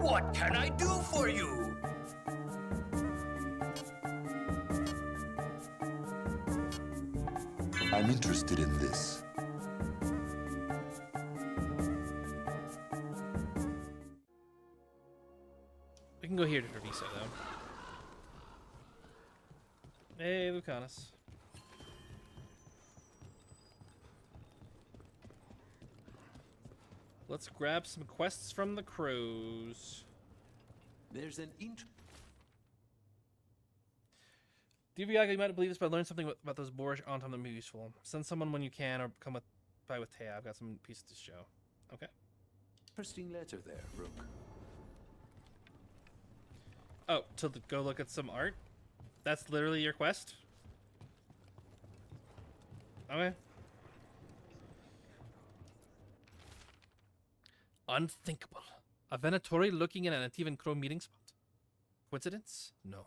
What can I do for you? I'm interested in this. We can go here to Treviso, though. Hey, Lucanus. Let's grab some quests from the crows. There's an Diviaga, you might believe this, but I learned something about those boars on time that may be useful. Send someone when you can, or come by with Taya. I've got some pieces to show. Okay. interesting letter there, Rook. Oh, to go look at some art? That's literally your quest? Okay. Unthinkable. A Venotori looking at an Antivan Crow meeting spot. Coincidence? No.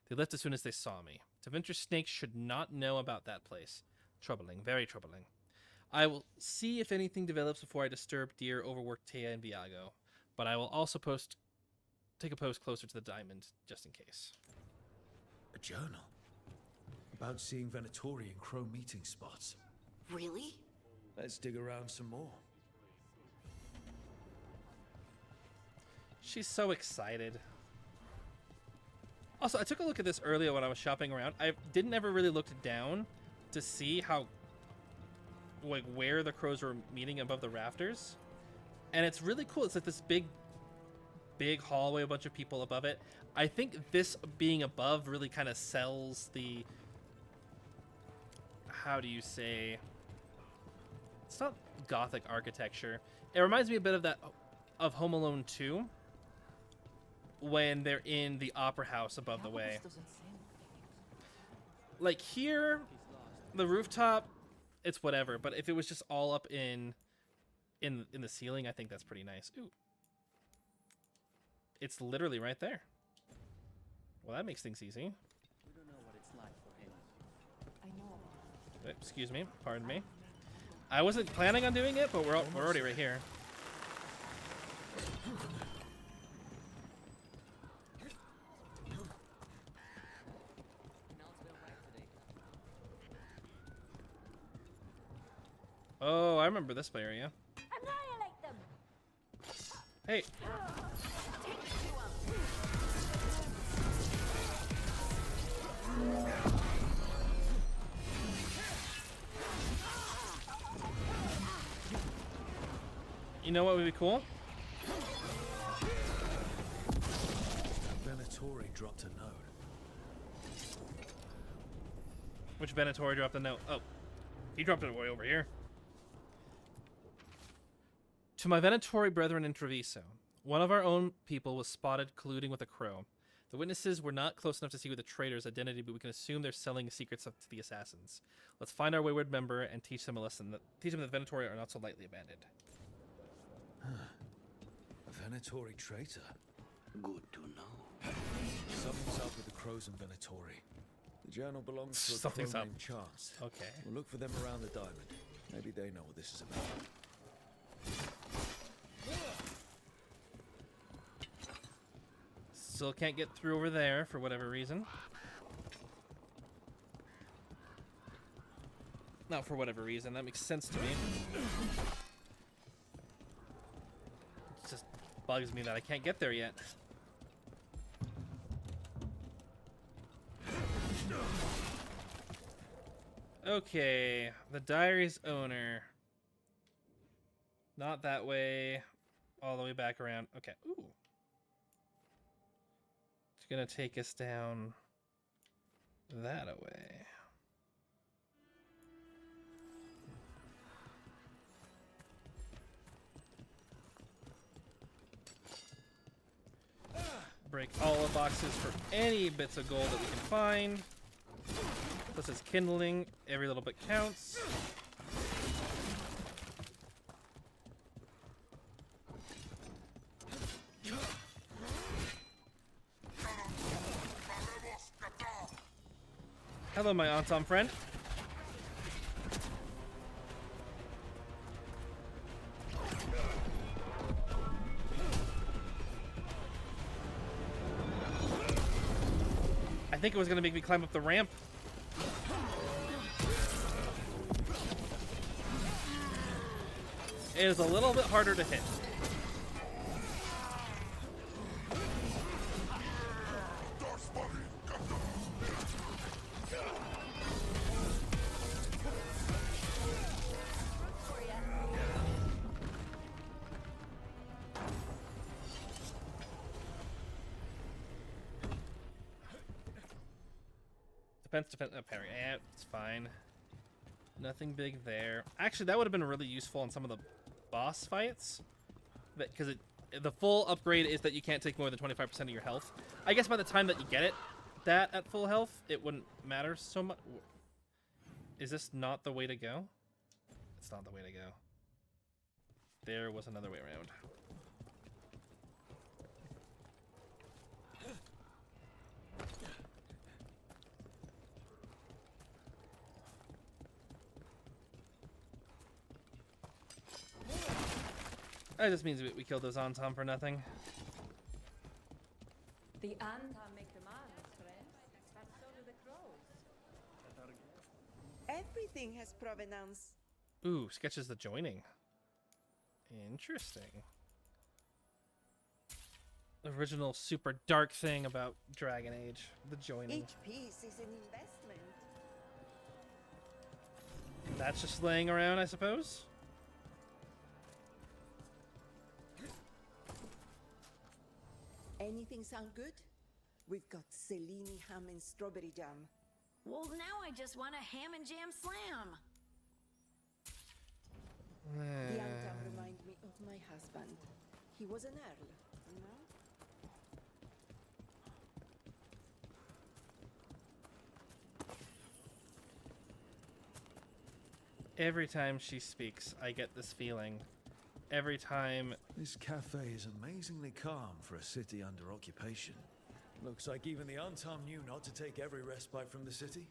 They left as soon as they saw me. Tevinter snakes should not know about that place. Troubling. Very troubling. I will see if anything develops before I disturb dear overworked Taya and Viago. But I will also take a post closer to the diamond, just in case. A journal? About seeing Venotori in Crow meeting spots. Really? Let's dig around some more. She's so excited. Also, I took a look at this earlier when I was shopping around. I didn't ever really look down to see how, like, where the crows were meeting above the rafters. And it's really cool. It's like this big hallway, a bunch of people above it. I think this being above really kind of sells the, how do you say, it's not Gothic architecture. It reminds me a bit of that, of Home Alone 2, when they're in the opera house above the way. Like here, the rooftop, it's whatever. But if it was just all up in the ceiling, I think that's pretty nice. Ooh. It's literally right there. Well, that makes things easy. We don't know what it's like for him. I know. Excuse me, pardon me. I wasn't planning on doing it, but we're already right here. Oh, I remember this area. Annihilate them! Hey. You know what would be cool? Venotori dropped a note. Which Venotori dropped the note? Oh, he dropped it way over here. To my Venotori brethren in Treviso, one of our own people was spotted colluding with a crow. The witnesses were not close enough to see the traitor's identity, but we can assume they're selling secrets to the assassins. Let's find our wayward member and teach them a lesson. Teach them that Venotori are not so lightly abandoned. A Venotori traitor. Good to know. Something's up with the crows and Venotori. The journal belongs to a Something's crow up. named Chance. Okay. We'll look for them around the diamond. Maybe they know what this is about. Still can't get through over there for whatever reason. Not for whatever reason. That makes sense to me. It just bugs me that I can't get there yet. Okay, the diary's owner. Not that way. All the way back around. Okay. Ooh. It's gonna take us down that away. Break all the boxes for any bits of gold that we can find. This is kindling. Every little bit counts. Hello, my Anton friend. I think it was gonna make me climb up the ramp. It is a little bit harder to hit. Defense, parry. Yeah, it's fine. Nothing big there. Actually, that would have been really useful in some of the boss fights. Because the full upgrade is that you can't take more than 25% of your health. I guess by the time that you get that at full health, it wouldn't matter so much. Is this not the way to go? It's not the way to go. There was another way around. That just means we killed those Antam for nothing. The Antam make demands, friends. But so do the crows. Everything has provenance. Ooh, sketches the joining. Interesting. The original super dark thing about Dragon Age, the joining. Each piece is an investment. That's just laying around, I suppose? Anything sound good? We've got Cellini ham and strawberry jam. Well, now I just want a ham and jam slam. The Antam remind me of my husband. He was an earl, you know? Every time she speaks, I get this feeling. Every time. This cafe is amazingly calm for a city under occupation. Looks like even the Antam knew not to take every respite from the city.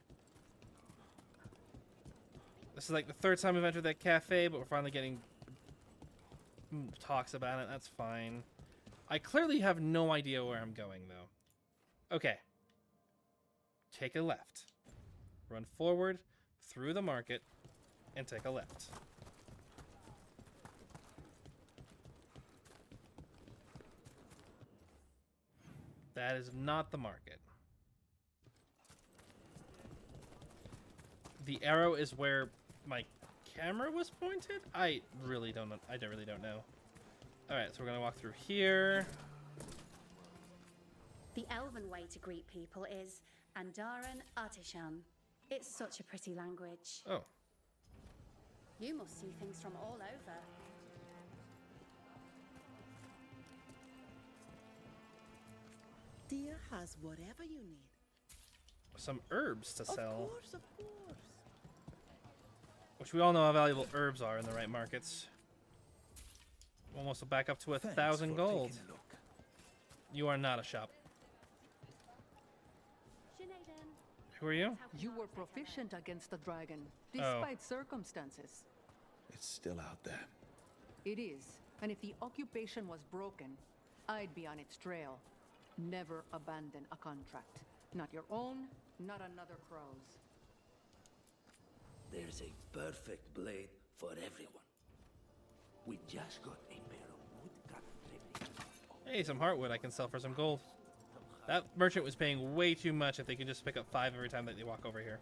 This is like the third time we've entered that cafe, but we're finally getting talks about it. That's fine. I clearly have no idea where I'm going, though. Okay. Take a left. Run forward, through the market, and take a left. That is not the market. The arrow is where my camera was pointed? I really don't know. I really don't know. Alright, so we're gonna walk through here. The elven way to greet people is Andaran Artishan. It's such a pretty language. Oh. You must see things from all over. Dear has whatever you need. Some herbs to sell. Of course. Which we all know how valuable herbs are in the right markets. Almost back up to 1,000 gold. You are not a shop. Who are you? You were proficient against the dragon, despite circumstances. It's still out there. It is, and if the occupation was broken, I'd be on its trail. Never abandon a contract. Not your own, not another crow's. There's a perfect blade for everyone. We just got a pair of woodcut Treviso. Hey, some heartwood I can sell for some gold. That merchant was paying way too much if they could just pick up 5 every time that they walk over here.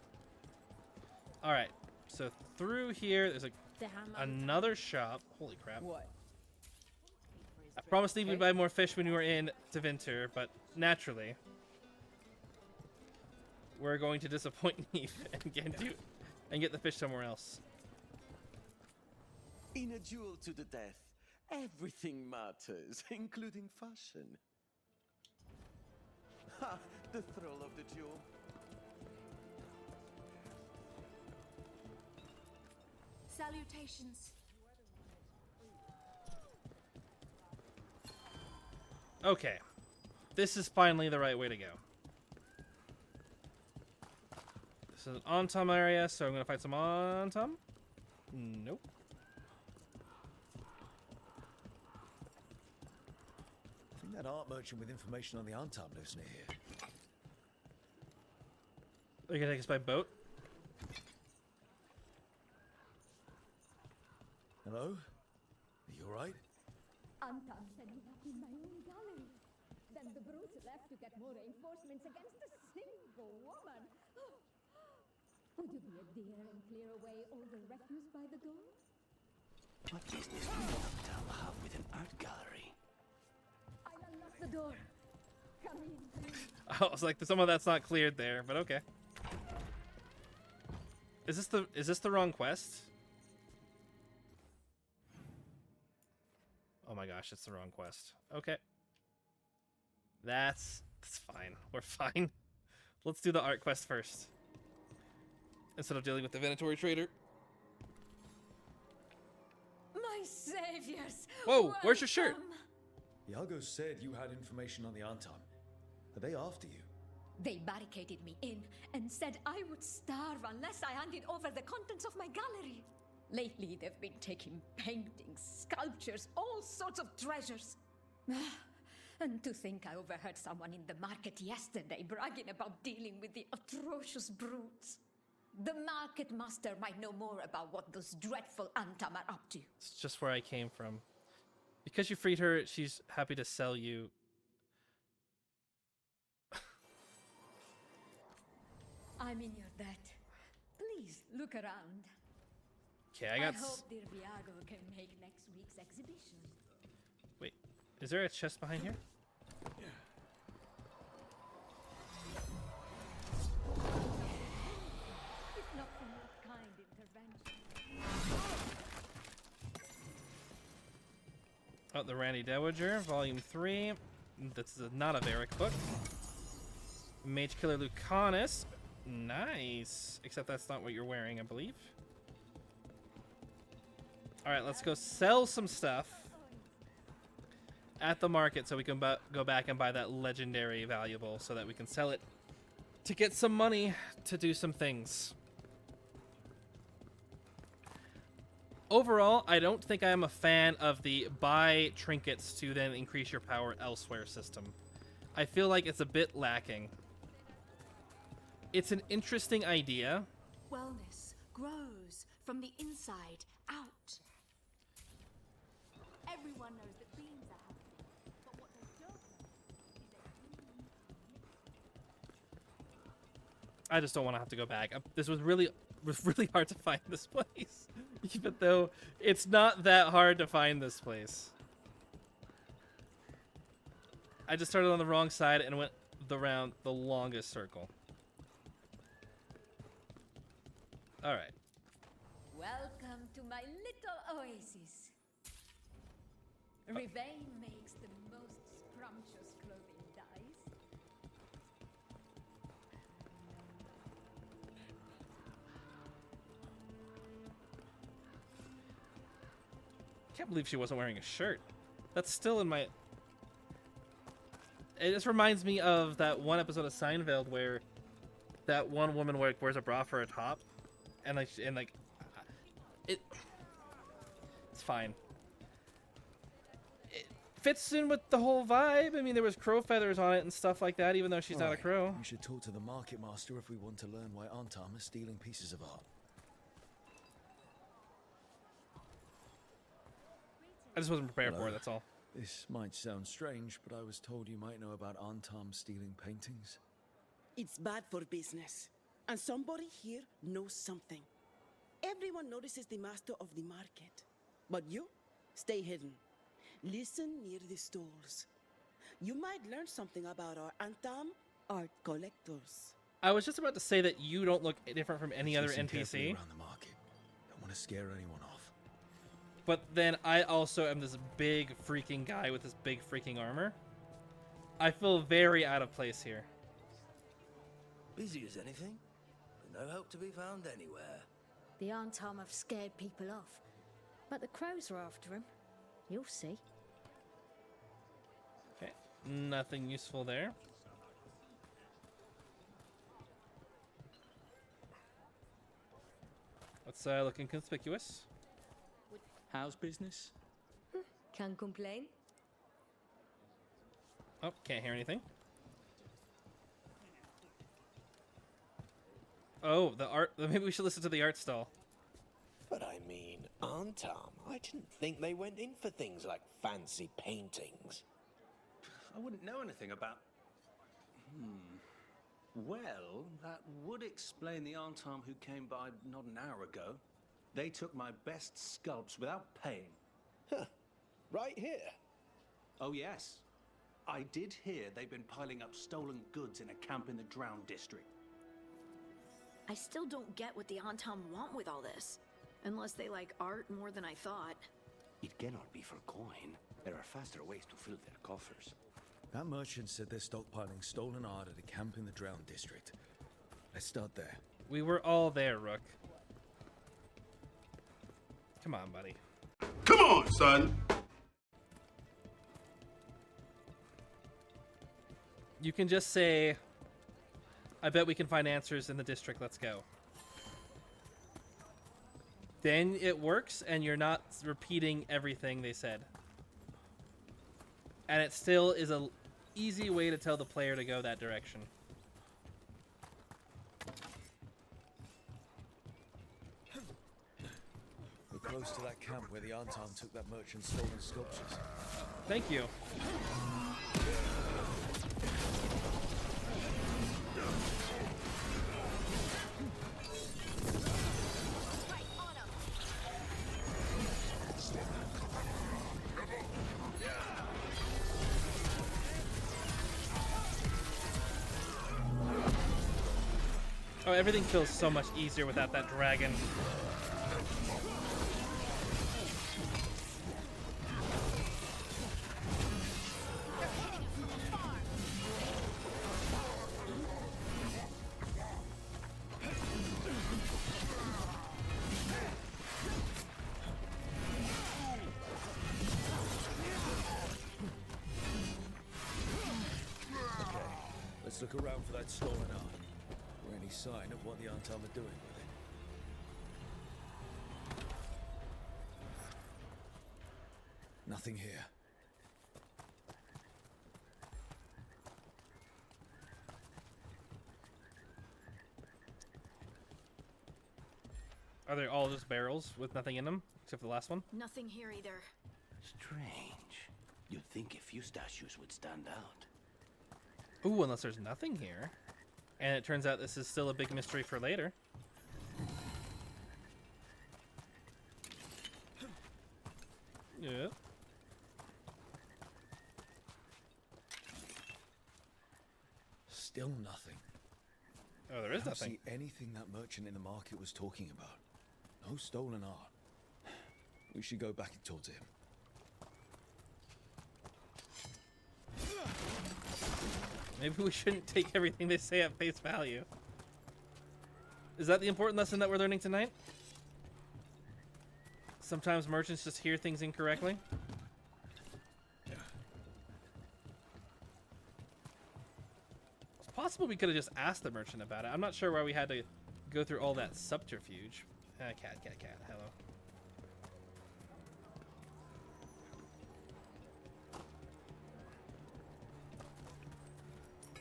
Alright, so through here, there's another shop. Holy crap. What? I promised Steve we'd buy more fish when we were in Tevinter, but naturally, we're going to disappoint Neve and get the fish somewhere else. In a duel to the death, everything matters, including fashion. Ha! The thrill of the duel. Salutations. Okay, this is finally the right way to go. This is an Antam area, so I'm gonna fight some Antam. Nope. I think that art merchant with information on the Antam lives near here. Are you gonna take us by boat? Hello? Are you alright? Anton said you left in my own gallery. Then the brutes left to get more reinforcements against a single woman. Would you be a dear and clear away all the refuse by the door? What business would the Uptown have with an art gallery? I'll unlock the door. Come in, please. I was like, some of that's not cleared there, but okay. Is this the wrong quest? Oh my gosh, it's the wrong quest. Okay. That's fine. We're fine. Let's do the art quest first. Instead of dealing with the Venotori trader. My saviors! Whoa, where's your shirt? Iago said you had information on the Antam. Are they after you? They barricaded me in and said I would starve unless I handed over the contents of my gallery. Lately, they've been taking paintings, sculptures, all sorts of treasures. And to think I overheard someone in the market yesterday bragging about dealing with the atrocious brutes. The market master might know more about what those dreadful Antam are up to. It's just where I came from. Because you freed her, she's happy to sell you. I'm in your debt. Please look around. Okay, I hope dear Viago can make next week's exhibition. Wait, is there a chest behind here? If not for your kind intervention. Oh, the Randy Dowager, Volume 3. That's not a Varric book. Mage Killer Lucanus. Nice. Except that's not what you're wearing, I believe. Alright, let's go sell some stuff at the market so we can go back and buy that legendary valuable so that we can sell it to get some money to do some things. Overall, I don't think I am a fan of the buy trinkets to then increase your power elsewhere system. I feel like it's a bit lacking. It's an interesting idea. Wellness grows from the inside out. Everyone knows that beans are healthy, but what they don't know is that I just don't want to have to go back. This was really hard to find this place. Even though it's not that hard to find this place. I just started on the wrong side and went around the longest circle. Alright. welcome to my little oasis. Rivain makes the most scrumptious clothing dyes. Can't believe she wasn't wearing a shirt. That's still in my... It just reminds me of that one episode of Seinfeld where that one woman wears a bra for a top, and it's fine. It fits in with the whole vibe. I mean, there was crow feathers on it and stuff like that, even though she's not a crow. We should talk to the market master if we want to learn why Antam is stealing pieces of art. I just wasn't prepared Hello. for it, that's all. This might sound strange, but I was told you might know about Antam stealing paintings. It's bad for business. And somebody here knows something. Everyone notices the master of the market. But you, stay hidden. Listen near the stalls. You might learn something about our Antam art collectors. I was just about to say that you don't look different from any other Listen carefully NPC. around the market. Don't want to scare anyone off. But then I also am this big freaking guy with this big freaking armor. I feel very out of place here. Busy as anything, but no help to be found anywhere. The Antam have scared people off, but the crows are after him. You'll see. Okay, nothing useful there. What's looking conspicuous? How's business? Can't complain. Oh, can't hear anything. Oh, the art. Maybe we should listen to the art stall. But I mean, Antam, I didn't think they went in for things like fancy paintings. I wouldn't know anything about... Well, that would explain the Antam who came by not an hour ago. They took my best sculpts without paying. Huh. Right here. Oh, yes. I did hear they've been piling up stolen goods in a camp in the Drown district. I still don't get what the Antam want with all this. Unless they like art more than I thought. It cannot be for coin. There are faster ways to fill their coffers. That merchant said they're stockpiling stolen art at a camp in the Drown district. Let's start there. We were all there, Rook. Come on, buddy. Come on, son! You can just say, I bet we can find answers in the district, let's go. Then it works, and you're not repeating everything they said. And it still is a easy way to tell the player to go that direction. We're close to that camp where the Antam took that merchant's stolen sculptures. Thank you. Oh, everything feels so much easier without that dragon. Okay, let's look around for that stolen art. Or any sign of what the Antam are doing with it. Nothing here. Are they all just barrels with nothing in them, except for the last one? Nothing here either. Strange. You'd think a few statues would stand out. Ooh, unless there's nothing here. And it turns out this is still a big mystery for later. Yeah. Still nothing. Oh, there is I don't nothing. see anything that merchant in the market was talking about. No stolen art. We should go back and talk to him. Maybe we shouldn't take everything they say at face value. Is that the important lesson that we're learning tonight? Sometimes merchants just hear things incorrectly. It's possible we could have just asked the merchant about it. I'm not sure why we had to go through all that subterfuge. Cat. Hello.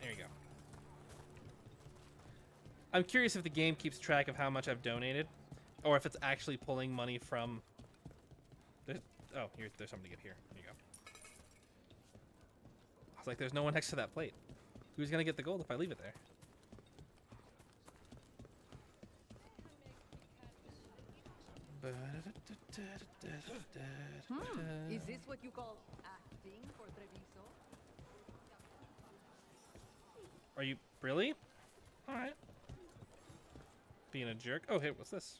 There you go. I'm curious if the game keeps track of how much I've donated, or if it's actually pulling money from... Oh, there's something to get here. There you go. I was like, there's no one next to that plate. Who's gonna get the gold if I leave it there? Is this what you call acting for Treviso? Are you really? Alright. Being a jerk. Oh, hey, what's this?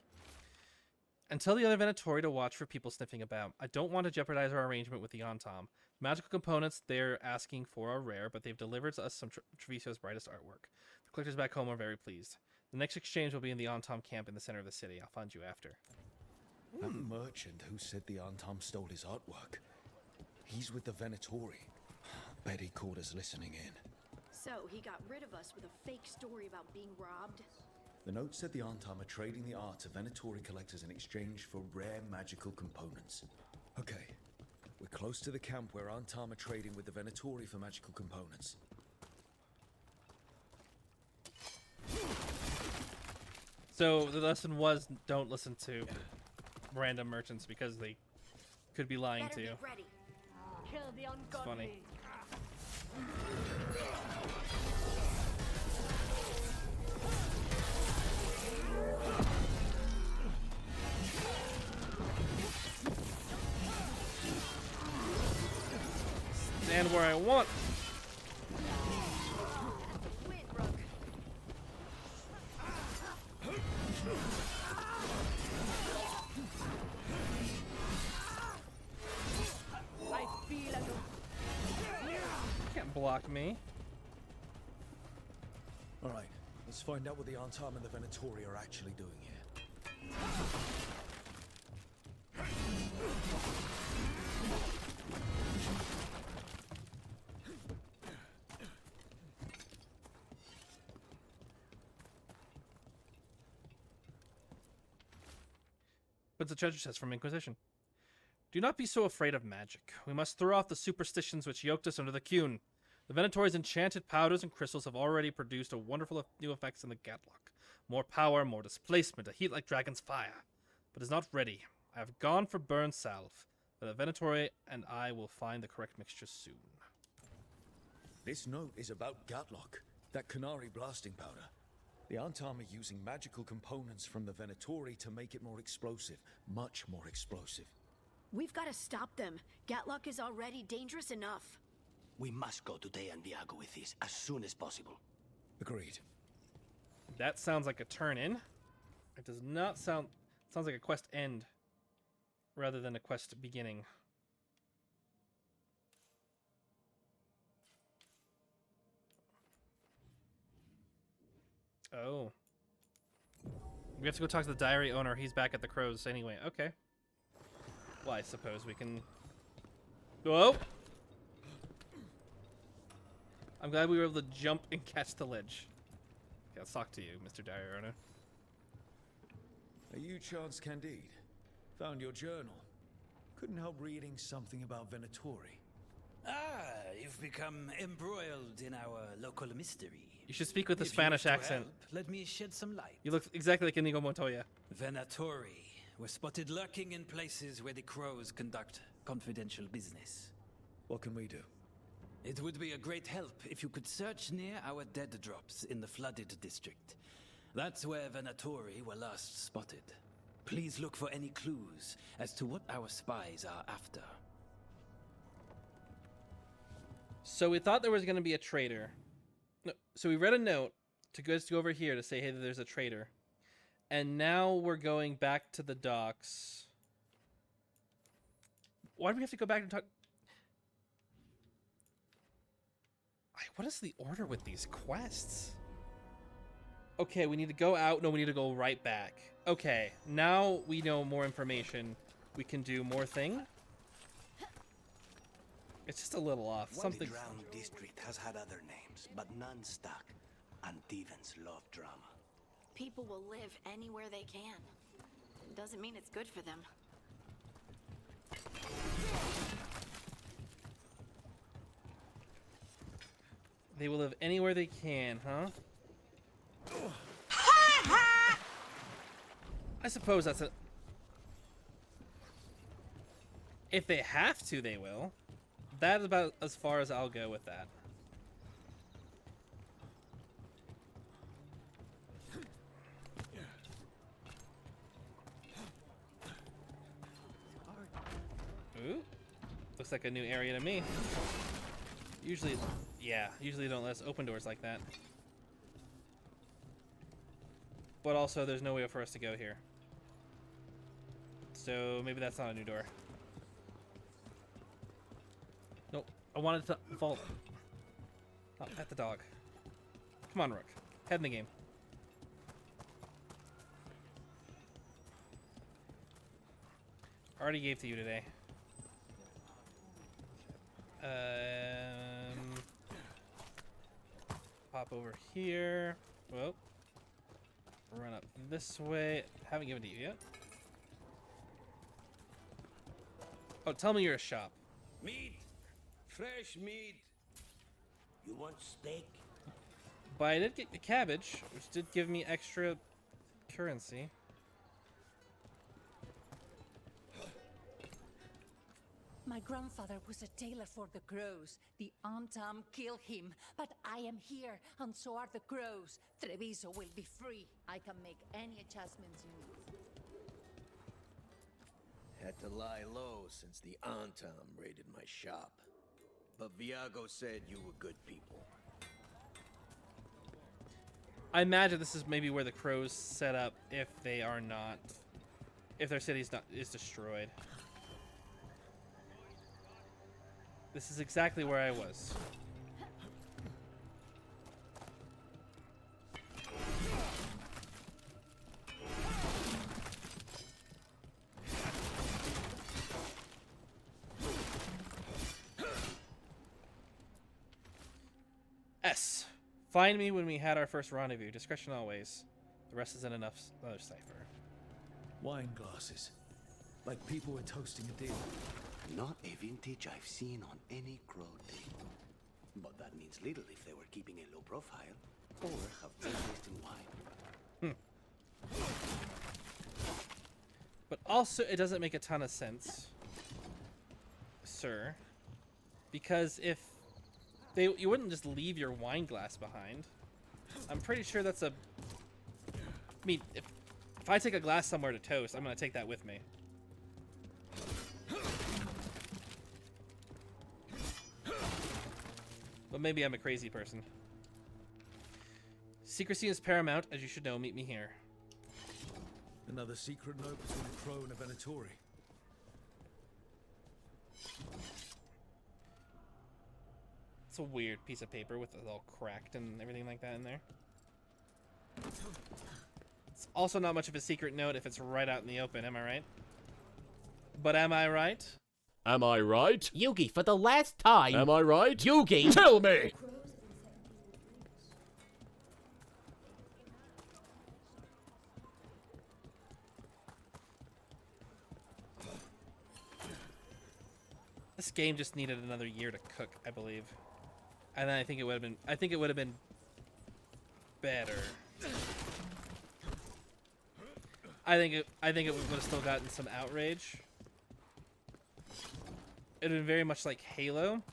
And tell the other Venotori to watch for people sniffing about. I don't want to jeopardize our arrangement with the Antam. Magical components they're asking for are rare, but they've delivered us some Treviso's brightest artwork. The collectors back home are very pleased. The next exchange will be in the Antam camp in the center of the city. I'll find you after. That merchant who said the Antam stole his artwork. He's with the Venotori. Bet he caught us listening in. So, he got rid of us with a fake story about being robbed? The note said the Antam are trading the art to Venotori collectors in exchange for rare magical components. Okay, we're close to the camp where Antam are trading with the Venotori for magical components. So the lesson was don't listen to random merchants because they could be lying to you. Ready. Kill the It's funny. Stand where I want. Can't block me. All right, let's find out what the Antam and the Venotori are actually doing here. What's the treasure chest from Inquisition? Do not be so afraid of magic. We must throw off the superstitions which yoked us under the Cune. The Venotori's enchanted powders and crystals have already produced a wonderful new effects in the Gatlock. More power, more displacement, a heat like dragon's fire. But is not ready. I have gone for burn salve, but the Venotori and I will find the correct mixture soon. This note is about Gatlock, that Canary blasting powder. The Antam are using magical components from the Venotori to make it more explosive, much more explosive. We've got to stop them. Gatlock is already dangerous enough. We must go to Diego with this as soon as possible. Agreed. That sounds like a turn in. It does not sound... sounds like a quest end rather than a quest beginning. Oh. We have to go talk to the diary owner. He's back at the Crows anyway. Okay. Well, I suppose we can... Whoa! I'm glad we were able to jump and catch the ledge. Okay, let's talk to you, Mr. Diary owner. Are you Chance Candide? Found your journal. Couldn't help reading something about Venotori. Ah, you've become embroiled in our local mystery. You should speak with a If you Spanish wish to accent. help, let me shed some light. You look exactly like Inigo Montoya. Venatori were spotted lurking in places where the Crows conduct confidential business. What can we do? It would be a great help if you could search near our dead drops in the flooded district. That's where Venatori were last spotted. Please look for any clues as to what our spies are after. So we thought there was going to be a traitor. No, so we read a note to go over here to say, hey, there's a traitor. And now we're going back to the docks. Why do we have to go back and talk? What is the order with these quests? Okay, we need to go out. No, we need to go right back. Okay, now we know more information. We can do more thing. It's just a little off. Something. The drowned district has had other names, but none stuck. Antevans love drama. People will live anywhere they can. Doesn't mean it's good for them. They will live anywhere they can, huh? I suppose that's a... If they have to, they will. That is about as far as I'll go with that. Ooh. Looks like a new area to me. Usually, yeah, usually don't let us open doors like that. But also, there's no way for us to go here. So maybe that's not a new door. Nope, I wanted to vault. Not pet the dog. Come on, Rook. Head in the game. Already gave to you today. Pop over here. Whoa. Run up this way. Haven't given to you yet. Oh, tell me you're a shop. Meat! Fresh meat! You want steak? But I did get the cabbage, which did give me extra currency. My grandfather was a tailor for the crows. The Antam killed him, but I am here, and so are the crows. Treviso will be free. I can make any adjustments you need. Had to lie low since the Antam raided my shop. But Viago said you were good people. I imagine this is maybe where the crows set up if they are not, if their city's not is destroyed. This is exactly where I was. S. Find me when we had our first rendezvous. Discretion always. The rest isn't enough. Another cipher. Wine glasses. Like people were toasting a deal. Not a vintage I've seen on any crow day. But that means little if they were keeping a low profile or have no taste in wine. But also, it doesn't make a ton of sense, sir, because if you wouldn't just leave your wine glass behind. I'm pretty sure that's a. I mean, if I take a glass somewhere to toast, I'm gonna take that with me. But maybe I'm a crazy person. Secrecy is paramount, as you should know. Meet me here. Another secret note between a crow and a Venotori. It's a weird piece of paper with it all cracked and everything like that in there. It's also not much of a secret note if it's right out in the open, am I right? But am I right? Am I right? Yugi, for the last time. Am I right? Yugi! Tell me! This game just needed another year to cook, I believe. And then I think it would have been better. I think it would have still gotten some outrage. It would have been very much like Halo,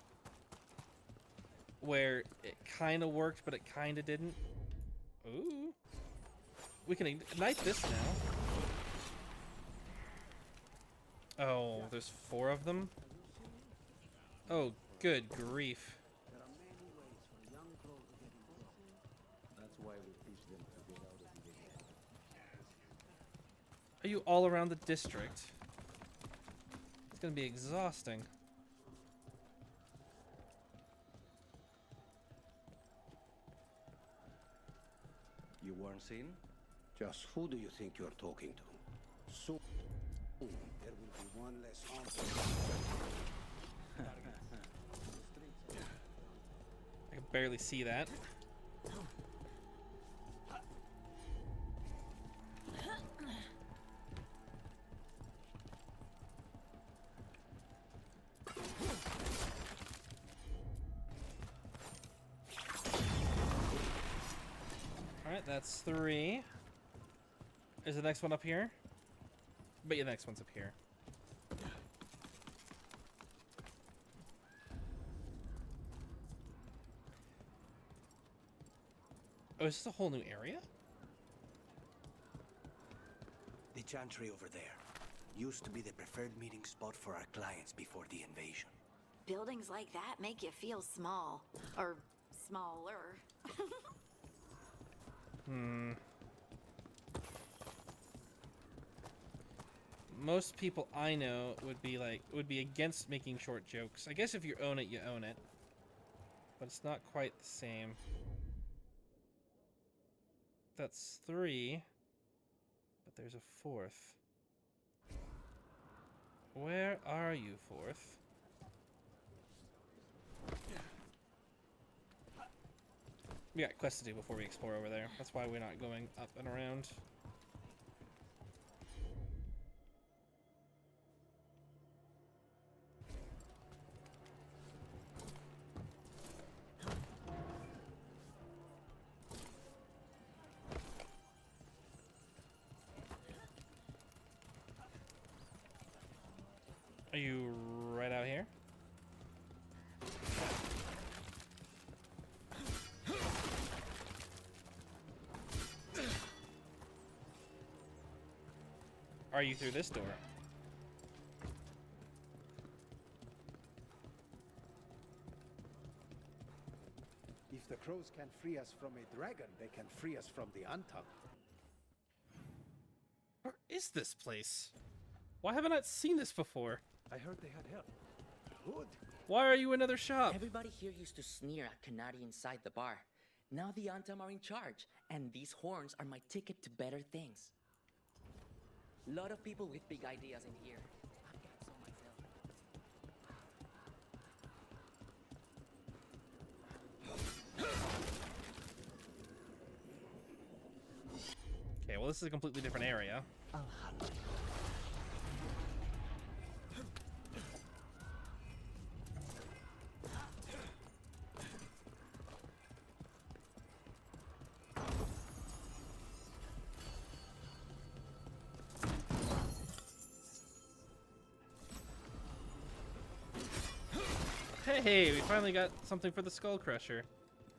where it kind of worked, but it kind of didn't. Ooh. We can ignite this now. Oh, there's 4 of them? Oh, good grief. Are you all around the district? It's gonna be exhausting. You weren't seen? Just who do you think you're talking to? Soon, there will be one less I can barely see that. Alright, that's 3. Is the next one up here? But yeah, the next one's up here. Oh, is this a whole new area? The chantry over there used to be the preferred meeting spot for our clients before the invasion. Buildings like that make you feel small. Or smaller. Most people I know would be against making short jokes. I guess if you own it, you own it. But it's not quite the same. That's 3. But there's a 4th. Where are you, 4th? We got quests to do before we explore over there. That's why we're not going up and around. Are you right out here? Are you through this door? If the crows can free us from a dragon, they can free us from the Antam. Where is this place? Why haven't I seen this before? I heard they had help. Good. Why are you another shop? Everybody here used to sneer at Canary inside the bar. Now the Antam are in charge, and these horns are my ticket to better things. Lot of people with big ideas in here. I've got some myself. Okay, well this is a completely different area. Hey, we finally got something for the Skull Crusher.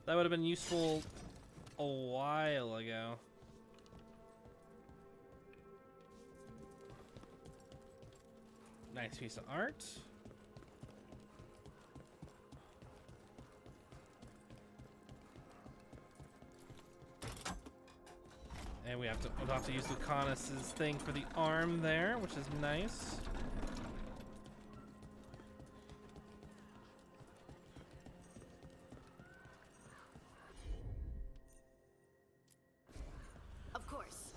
That would have been useful a while ago. Nice piece of art. And we'll have to use Lucanus's thing for the arm there, which is nice. Of course.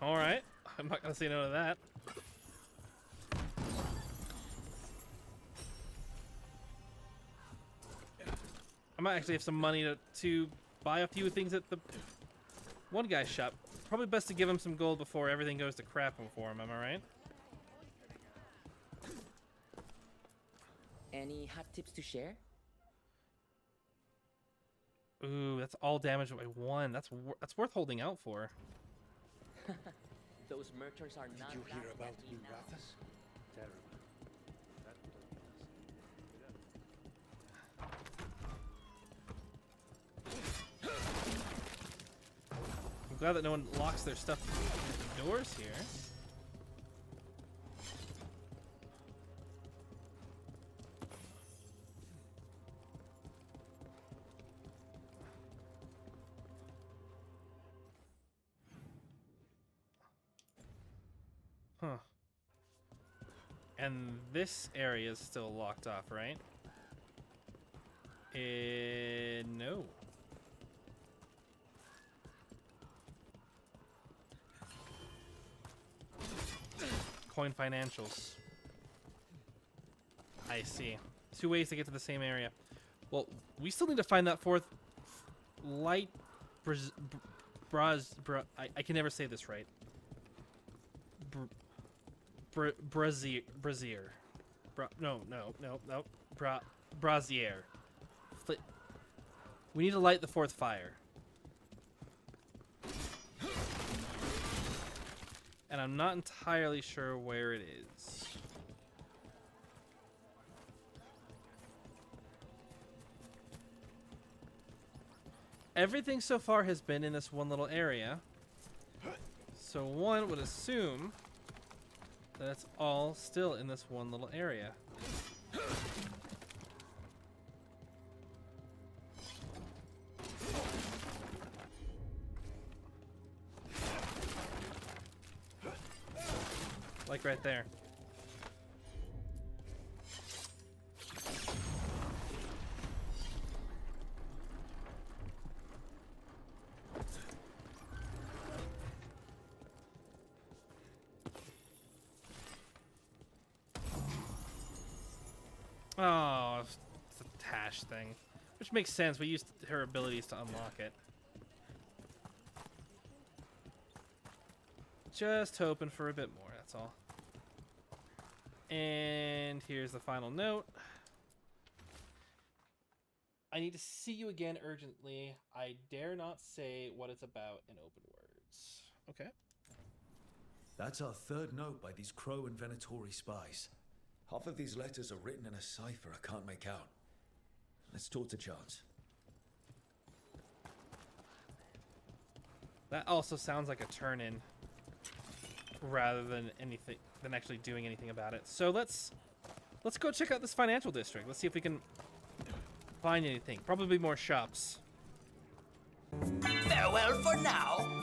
All right, I'm not gonna say no to that. I might actually have some money to buy a few things at the one guy's shop. Probably best to give him some gold before everything goes to crap for him, am I right? Any hot tips to share? Ooh, that's all damage by 1. That's worth holding out for. Those merchants are not. Did you hear laughing about at me Blue now. Rathas? Terrible. That I'm glad that no one locks their stuff at the doors here. Huh. And this area is still locked off, right? No. Coin financials. I see. 2 ways to get to the same area. Well, we still need to find that 4th light I can never say this right. Brazier. Brazier. We need to light the 4th fire. And I'm not entirely sure where it is. Everything so far has been in this one little area. So one would assume that it's all still in this one little area. Like right there. Oh, it's a Tash thing. Which makes sense. We used her abilities to unlock it. Just hoping for a bit more, that's all. And here's the final note. I need to see you again urgently. I dare not say what it's about in open words. Okay. That's our third note by these Crow and Venotori spies. Half of these letters are written in a cipher I can't make out. Let's talk to Chance. That also sounds like a turn-in rather than anything than actually doing anything about it. So let's go check out this financial district. Let's see if we can find anything. Probably more shops. Farewell for now.